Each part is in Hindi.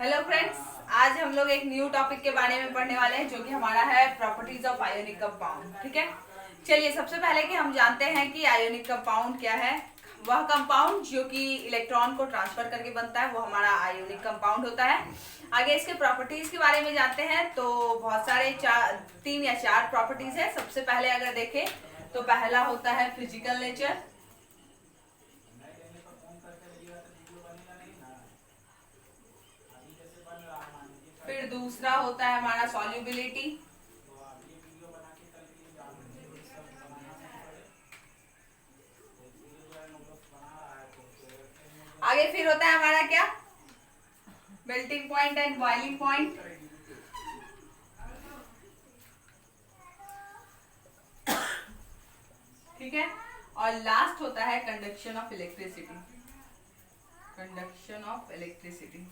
हेलो फ्रेंड्स, आज हम लोग एक न्यू टॉपिक के बारे में पढ़ने वाले हैं जो कि हमारा है प्रॉपर्टीज ऑफ आयोनिक कंपाउंड। ठीक है, चलिए सबसे पहले कि हम जानते हैं कि आयोनिक कंपाउंड क्या है। वह कंपाउंड जो कि इलेक्ट्रॉन को ट्रांसफर करके बनता है वो हमारा आयोनिक कंपाउंड होता है। आगे इसके प्रॉपर्टीज के बारे में जानते हैं तो बहुत सारे तीन या चार प्रॉपर्टीज है। सबसे पहले अगर देखें तो पहला होता है फिजिकल नेचर, फिर दूसरा होता है हमारा सॉल्युबिलिटी, आगे फिर होता है हमारा क्या, melting point and boiling point, ठीक है, और लास्ट होता है conduction of electricity. Conduction of electricity,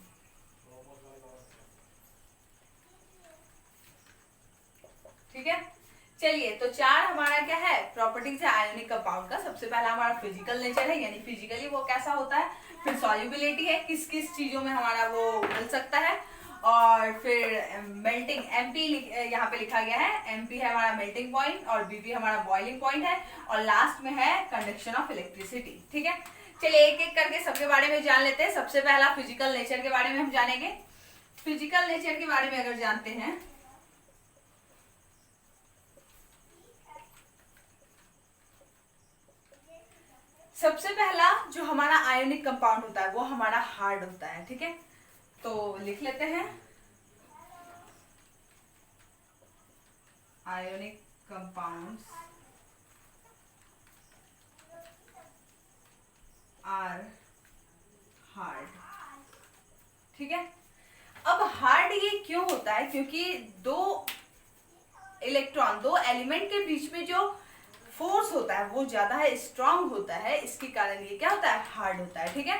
ठीक है। चलिए तो चार हमारा क्या है प्रॉपर्टीज है आयोनिक कंपाउंड का। सबसे पहला हमारा फिजिकल नेचर है, यानी फिजिकली वो कैसा होता है। फिर सॉल्युबिलिटी है, किस किस चीजों में हमारा वो मिल सकता है। और फिर मेल्टिंग, एमपी यहाँ पे लिखा गया है, एमपी है हमारा मेल्टिंग पॉइंट और बीपी हमारा बॉइलिंग पॉइंट है, और लास्ट में है कंडक्शन ऑफ इलेक्ट्रिसिटी। ठीक है, चलिए एक एक करके सबके बारे में जान लेते हैं। सबसे पहला फिजिकल नेचर के बारे में हम जानेंगे। फिजिकल नेचर के बारे में अगर जानते हैं सबसे पहला जो हमारा आयोनिक कंपाउंड होता है वो हमारा हार्ड होता है। ठीक है, तो लिख लेते हैं आयोनिक कंपाउंड्स आर हार्ड। ठीक है, अब हार्ड ये क्यों होता है, क्योंकि दो इलेक्ट्रॉन, दो एलिमेंट के बीच में जो फोर्स होता है वो ज्यादा है, स्ट्रांग होता है, इसके कारण ये क्या होता है, हार्ड होता है। ठीक है,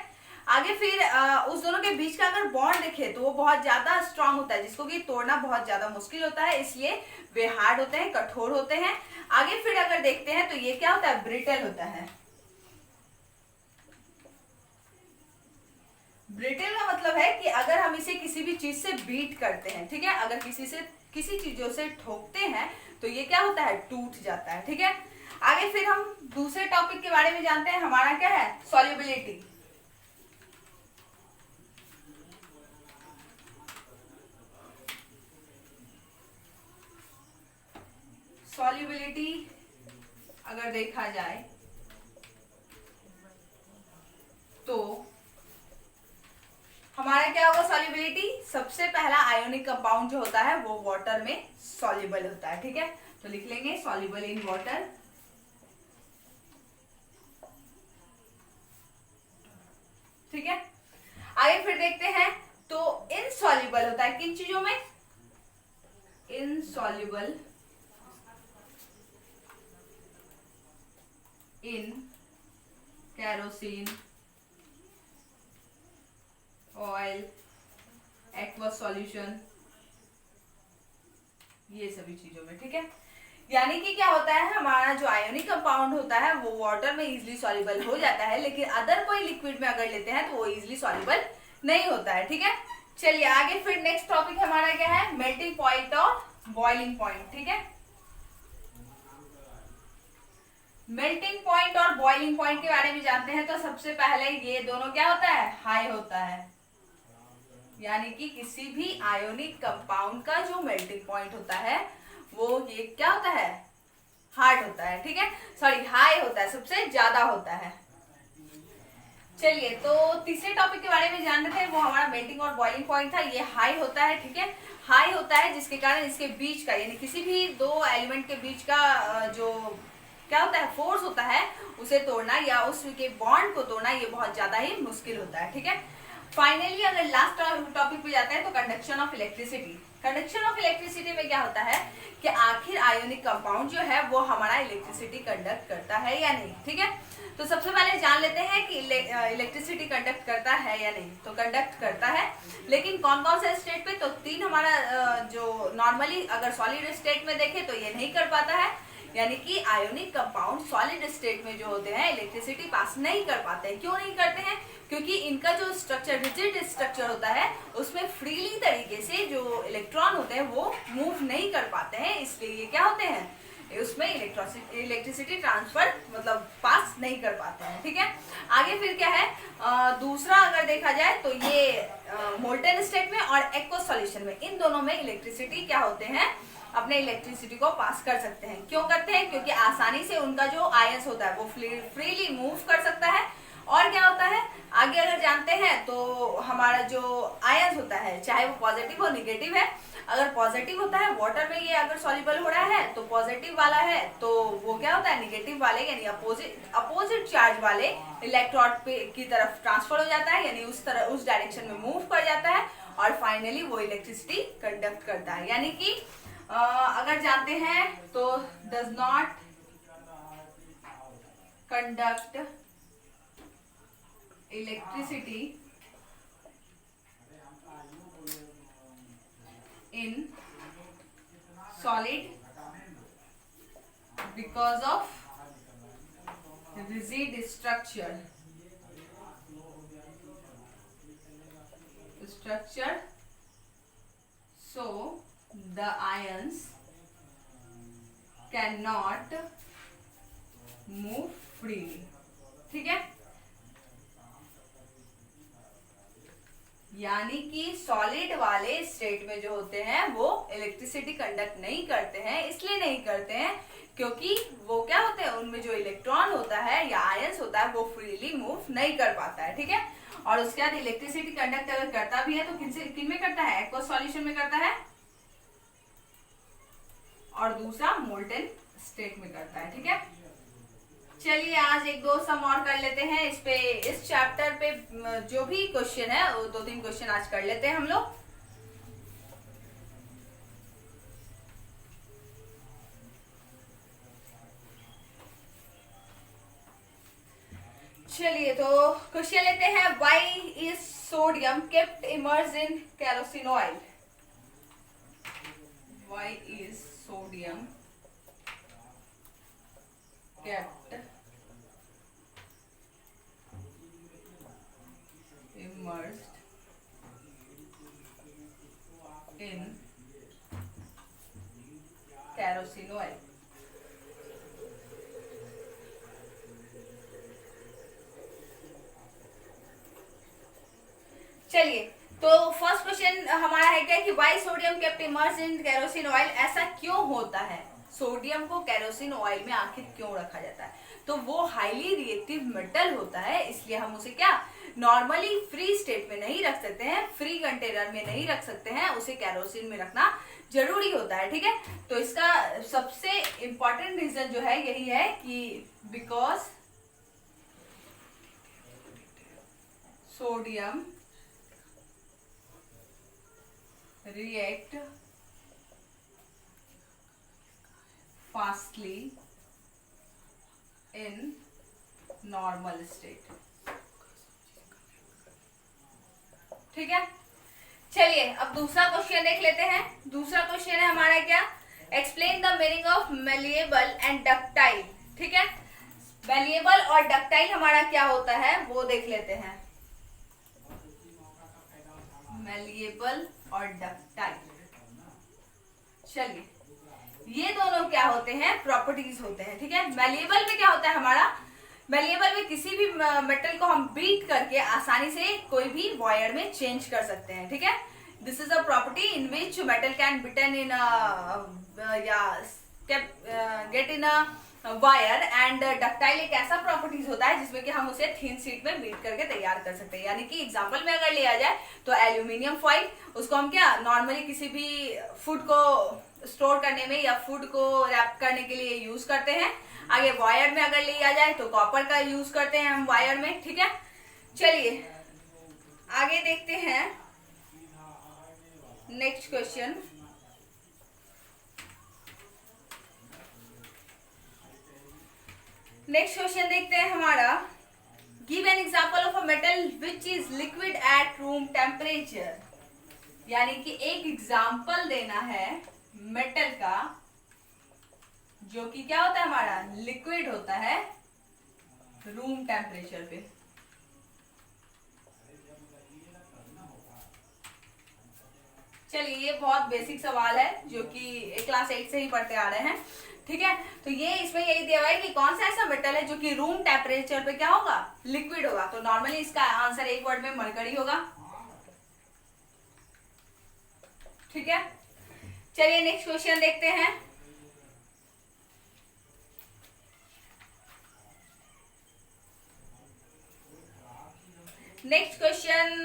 आगे फिर उस दोनों के बीच का अगर बॉन्ड देखे तो वो बहुत ज्यादा स्ट्रांग होता है, जिसको कि तोड़ना बहुत ज्यादा मुश्किल होता है, इसलिए वे हार्ड होते हैं, कठोर होते हैं। आगे फिर अगर देखते हैं तो ये क्या होता है, ब्रिटल होता है। ब्रिटल का मतलब है कि अगर हम इसे किसी भी चीज से बीट करते हैं, ठीक है, अगर किसी चीजों से ठोकते हैं तो ये क्या होता है, टूट जाता है। ठीक है, आगे फिर हम दूसरे टॉपिक के बारे में जानते हैं। हमारा क्या है, सॉल्युबिलिटी। सॉल्युबिलिटी अगर देखा जाए तो हमारा क्या होगा, सॉल्युबिलिटी। सबसे पहला आयोनिक कंपाउंड जो होता है वो वाटर में सॉल्युबल होता है। ठीक है, तो लिख लेंगे सॉल्युबल इन वाटर। ठीक है, आगे फिर देखते हैं तो इनसॉल्युबल होता है किन चीजों में, insoluble in kerosene, oil, aqueous solution, ये सभी चीजों में। ठीक है, यानी कि क्या होता है, हमारा जो आयोनिक कंपाउंड होता है वो वाटर में इजीली सॉल्युबल हो जाता है, लेकिन अदर कोई लिक्विड में अगर लेते हैं तो वो इजीली सॉल्युबल नहीं होता है। ठीक है, चलिए आगे फिर नेक्स्ट टॉपिक हमारा क्या है, मेल्टिंग पॉइंट और बॉइलिंग पॉइंट। ठीक है, मेल्टिंग पॉइंट और बॉइलिंग पॉइंट के बारे में जानते हैं तो सबसे पहले ये दोनों क्या होता है, हाई होता है, यानी कि किसी भी आयोनिक कंपाउंड का जो मेल्टिंग पॉइंट होता है वो ये क्या होता है, हार्ड होता है। ठीक है, सॉरी हाई होता है, सबसे ज्यादा होता है। चलिए तो तीसरे टॉपिक के बारे में जान रहे थे, वो हमारा मेल्टिंग और बॉइलिंग पॉइंट था। ये हाई होता है। ठीक है, हाई होता है जिसके कारण इसके बीच का, यानी किसी भी दो एलिमेंट के बीच का जो क्या होता है, फोर्स होता है, उसे तोड़ना या उसके बॉन्ड को तोड़ना ये बहुत ज्यादा ही मुश्किल होता है। ठीक है, फाइनली अगर लास्ट टॉपिक पे जाते हैं तो conduction of electricity. Conduction of electricity में क्या होता है कि आखिर आयोनिक कंपाउंड जो है वो हमारा इलेक्ट्रिसिटी कंडक्ट करता है या नहीं। ठीक है, तो सबसे पहले जान लेते हैं कि इलेक्ट्रिसिटी कंडक्ट करता है या नहीं। तो कंडक्ट करता है, लेकिन कौन कौन से स्टेट पे, तो तीन हमारा जो नॉर्मली अगर सॉलिड स्टेट में देखें तो ये नहीं कर पाता है, यानी कि आयोनिक कंपाउंड सॉलिड स्टेट में जो होते हैं इलेक्ट्रिसिटी पास नहीं कर पाते हैं। क्यों नहीं करते हैं? क्योंकि इनका जो स्ट्रक्चर रिजिड स्ट्रक्चर होता है उसमें फ्रीली तरीके से जो इलेक्ट्रॉन होते हैं वो मूव नहीं कर पाते हैं, इसलिए ये क्या होते हैं, उसमें इलेक्ट्रिसिटी ट्रांसफर मतलब पास नहीं कर पाते हैं। ठीक है, आगे फिर क्या है, दूसरा अगर देखा जाए तो ये मोल्टेन स्टेट में और एक्वस सॉल्यूशन में, इन दोनों में इलेक्ट्रिसिटी क्या होते हैं, अपने इलेक्ट्रिसिटी को पास कर सकते हैं। क्यों करते हैं? क्योंकि आसानी से उनका जो आयंस होता है वो फ्रीली मूव कर सकता है। और क्या होता है आगे अगर जानते हैं तो हमारा जो आयंस होता है चाहे वो पॉजिटिव हो निगेटिव है, अगर पॉजिटिव होता है वाटर में ये अगर सॉल्युबल हो रहा है तो पॉजिटिव वाला है तो वो क्या होता है निगेटिव वाले यानी अपोजिट चार्ज वाले इलेक्ट्रोड पे की तरफ ट्रांसफर हो जाता है, यानी उस डायरेक्शन में मूव कर जाता है और फाइनली वो इलेक्ट्रिसिटी कंडक्ट करता है। यानी कि अगर जानते हैं तो does not conduct electricity in solid because of rigid structure so the ions cannot move freely। ठीक है, यानी कि सॉलिड वाले स्टेट में जो होते हैं वो इलेक्ट्रिसिटी कंडक्ट नहीं करते हैं। इसलिए नहीं करते हैं क्योंकि वो क्या होते हैं, उनमें जो इलेक्ट्रॉन होता है या आयंस होता है वो फ्रीली मूव नहीं कर पाता है। ठीक है, और उसके बाद इलेक्ट्रिसिटी कंडक्ट अगर करता भी है तो किन में करता है, एक्वस सॉल्यूशन में करता है और दूसरा मोल्टेन स्टेट में करता है। ठीक है, चलिए आज एक दो सम और कर लेते हैं इस चैप्टर पे जो भी क्वेश्चन है वो 2-3 क्वेश्चन आज कर लेते हैं हम लोग। चलिए तो क्वेश्चन लेते हैं, why is sodium kept immersed in kerosene oil. Why is sodium kept immersed in kerosene oil। चलिए तो फर्स्ट क्वेश्चन हमारा है क्या कि why sodium kept immersed in kerosene oil, ऐसा क्यों होता है, सोडियम को केरोसिन ऑयल में आखिर क्यों रखा जाता है? तो वो हाईली रिएक्टिव मेटल होता है, इसलिए हम उसे क्या नॉर्मली फ्री स्टेट में नहीं रख सकते हैं, फ्री कंटेनर में नहीं रख सकते हैं, उसे केरोसिन में रखना जरूरी होता है। ठीक है, तो इसका सबसे इंपॉर्टेंट रीजन जो है यही है कि because sodium react fastly in normal state। ठीक है, चलिए अब दूसरा क्वेश्चन देख लेते हैं। दूसरा क्वेश्चन है हमारा क्या, explain the meaning of malleable and ductile. ठीक है, मेलिएबल और डक्टाइल हमारा क्या होता है वो देख लेते हैं। मेलिएबल और डक्टाइल, चलिए ये दोनों क्या होते हैं, प्रॉपर्टीज होते हैं। ठीक है, मेलिएबल में क्या होता है हमारा, मेलिएबल में किसी भी मेटल को हम बीट करके आसानी से कोई भी वायर में चेंज कर सकते हैं। ठीक है, this is a property in which metal can beaten in या get in a wire and ductile एक ऐसा प्रॉपर्टीज होता है जिसमें कि हम उसे थिन शीट में बीट करके तैयार कर सकते हैं। यानी कि एग्जांपल में अगर लिया जाए तो एल्यूमिनियम फॉइल, उसको हम क्या नॉर्मली किसी भी फूड को स्टोर करने में या फूड को रैप करने के लिए यूज करते हैं। आगे वायर में अगर लिया जाए तो कॉपर का यूज करते हैं हम वायर में। ठीक है, चलिए आगे देखते हैं नेक्स्ट क्वेश्चन। नेक्स्ट क्वेश्चन देखते हैं हमारा, give an example of a metal which is liquid at room temperature. यानी कि एक एग्जांपल देना है मेटल का जो कि क्या होता है हमारा, लिक्विड होता है रूम टेम्परेचर पे। चलिए ये बहुत बेसिक सवाल है जो कि क्लास 8 से ही पढ़ते आ रहे हैं, ठीक है। तो ये इसमें यही दिया हुआ है कि कौन सा ऐसा मेटल है जो कि रूम टेम्परेचर पे क्या होगा, लिक्विड होगा। तो नॉर्मली इसका आंसर एक वर्ड में मरकरी होगा, ठीक है। चलिए नेक्स्ट क्वेश्चन देखते हैं। Next question,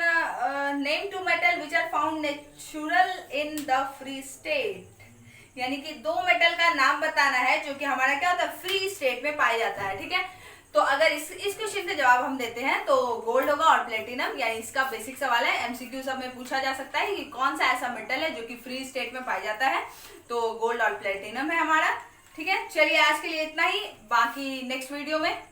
name two metal which are found natural in the free state. यानी कि दो मेटल का नाम बताना है जो कि हमारा क्या होता है, फ्री स्टेट में पाया जाता है, ठीक है। तो अगर इस क्वेश्चन का जवाब हम देते हैं तो गोल्ड होगा और प्लेटिनम। यानी इसका बेसिक सवाल है, एमसीक्यू सब में पूछा जा सकता है कि कौन सा ऐसा मेटल है जो कि फ्री स्टेट में पाया जाता है। तो गोल्ड और प्लेटिनम है हमारा, ठीक है। चलिए आज के लिए इतना ही, बाकी नेक्स्ट वीडियो में